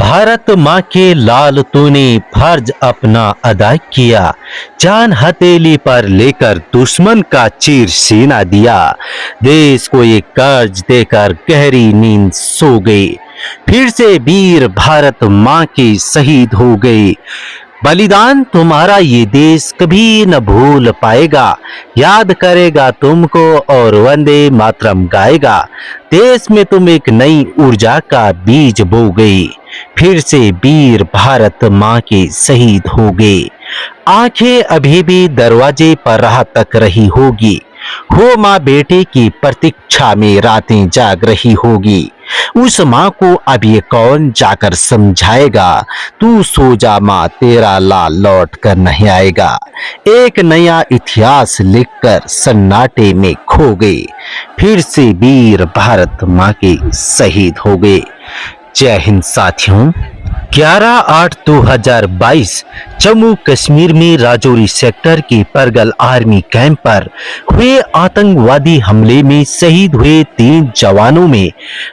भारत माँ के लाल तूने फर्ज अपना अदा किया। जान हथेली पर लेकर दुश्मन का चीर सीना दिया। देश को एक कर्ज देकर गहरी नींद सो गई। फिर से वीर भारत माँ के शहीद हो गए। बलिदान तुम्हारा ये देश कभी न भूल पाएगा। याद करेगा तुमको और वंदे मातरम गाएगा। देश में तुम एक नई ऊर्जा का बीज बो गई। फिर से वीर भारत माँ के शहीद हो गए। आंखें अभी भी दरवाजे पर राह तक रही होगी। हो माँ बेटे की प्रतीक्षा में रातें जाग रही होगी। उस माँ को अब ये कौन जाकर समझाएगा। तू सो जा माँ, तेरा लाल लौट कर नहीं आएगा। एक नया इतिहास लिखकर सन्नाटे में खो गए। फिर से वीर भारत माँ के शहीद हो गए। जय हिंद साथियों। 11/8/2022 जम्मू कश्मीर में राजौरी सेक्टर के परगल आर्मी कैंप पर हुए आतंकवादी हमले में शहीद हुए 3 जवानों में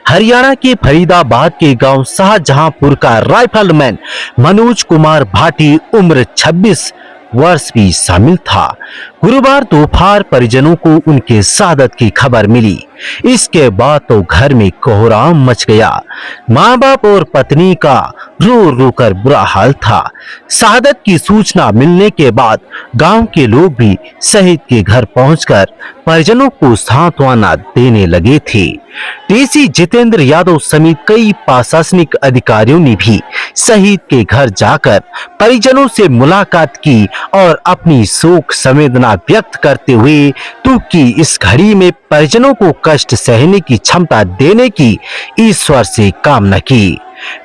हरियाणा के फरीदाबाद के गांव शाहजहांपुर का राइफलमैन मनोज कुमार भाटी उम्र 26 वर्ष भी शामिल था। गुरुवार दोपहर परिजनों को उनके शहादत की खबर मिली। इसके बाद तो घर में कोहराम मच गया। माँ बाप और पत्नी का रो रो कर बुरा हाल था। शहादत की सूचना मिलने के बाद गांव के लोग भी शहीद के घर पहुंचकर परिजनों को सांत्वना देने लगे थे। डीसी जितेंद्र यादव समेत कई प्रशासनिक अधिकारियों ने भी शहीद के घर जाकर परिजनों से मुलाकात की और अपनी शोक संवेदना व्यक्त करते हुए दुख की इस घड़ी में परिजनों को कष्ट सहने की क्षमता देने की ईश्वर से कामना की।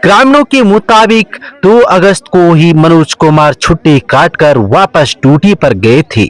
ग्रामीणों के मुताबिक 2 अगस्त को ही मनोज कुमार छुट्टी काटकर वापस ड्यूटी पर गए थे।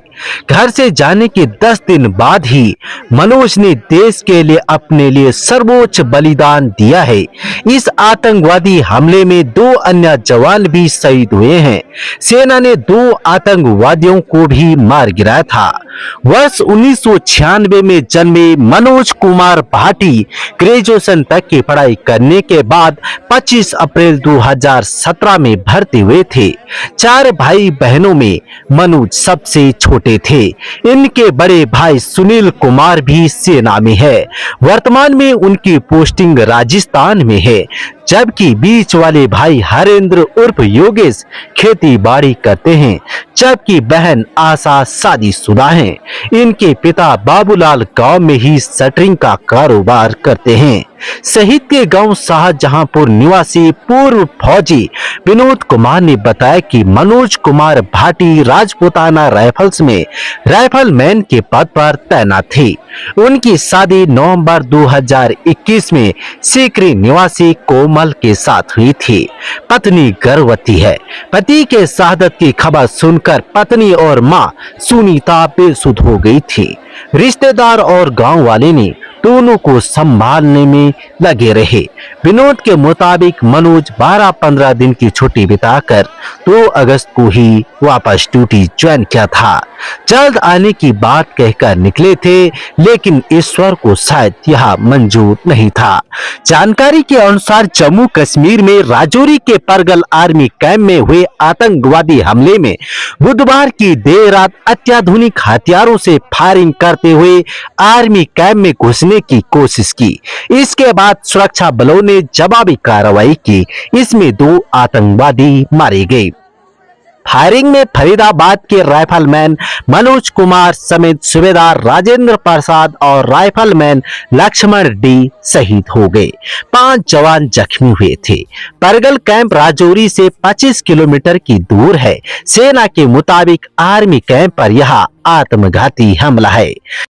घर से जाने के 10 दिन बाद ही मनोज ने देश के लिए अपने लिए सर्वोच्च बलिदान दिया है। इस आतंकवादी हमले में 2 अन्य जवान भी शहीद हुए हैं। सेना ने 2 आतंकवादियों को भी मार गिराया था। वर्ष 1996 में जन्मे मनोज कुमार भाटी ग्रेजुएशन तक की पढ़ाई करने के बाद 25 अप्रैल 2017 में भर्ती हुए थे। 4 भाई बहनों में मनोज सबसे छोटे थे। इनके बड़े भाई सुनील कुमार भी सेना में है। वर्तमान में उनकी पोस्टिंग राजस्थान में है, जबकि बीच वाले भाई हरेंद्र उर्फ योगेश खेती बाड़ी करते हैं, जबकि बहन आशा शादीशुदा है। इनके पिता बाबूलाल गांव में ही शटरिंग का कारोबार करते हैं। शहीद के गांव शाहजहांपुर निवासी पूर्व फौजी विनोद कुमार ने बताया कि मनोज कुमार भाटी राजपूताना राइफल्स में राइफलमैन के पद पर तैनात थे। उनकी शादी नवंबर 2021 में सीकरी निवासी कोमल के साथ हुई थी। पत्नी गर्भवती है। पति के शहादत की खबर सुनकर पत्नी और मां सुनीता बेसुध हो गई थी। रिश्तेदार और गांव वाले ने दोनों को संभालने में लगे रहे। विनोद के मुताबिक मनोज 12-15 दिन की छुट्टी बिताकर 2 अगस्त को ही वापस ड्यूटी ज्वाइन किया था। जल्द आने की बात कहकर निकले थे, लेकिन ईश्वर को शायद यह मंजूर नहीं था। जानकारी के अनुसार जम्मू कश्मीर में राजौरी के परगल आर्मी कैंप में हुए आतंकवादी हमले में बुधवार की देर रात अत्याधुनिक हथियारों से फायरिंग करते हुए आर्मी कैंप में घुसने की कोशिश की। इसके बाद सुरक्षा बलों ने जवाबी कार्रवाई की। इसमें 2 आतंकवादी मारे गए। फायरिंग में फरीदाबाद के राइफलमैन मनोज कुमार समेत सूबेदार राजेंद्र प्रसाद और राइफलमैन लक्ष्मण डी शहीद हो गए। 5 जवान जख्मी हुए थे। परगल कैंप राजौरी से 25 किलोमीटर की दूर है। सेना के मुताबिक आर्मी कैंप पर यह आत्मघाती हमला है।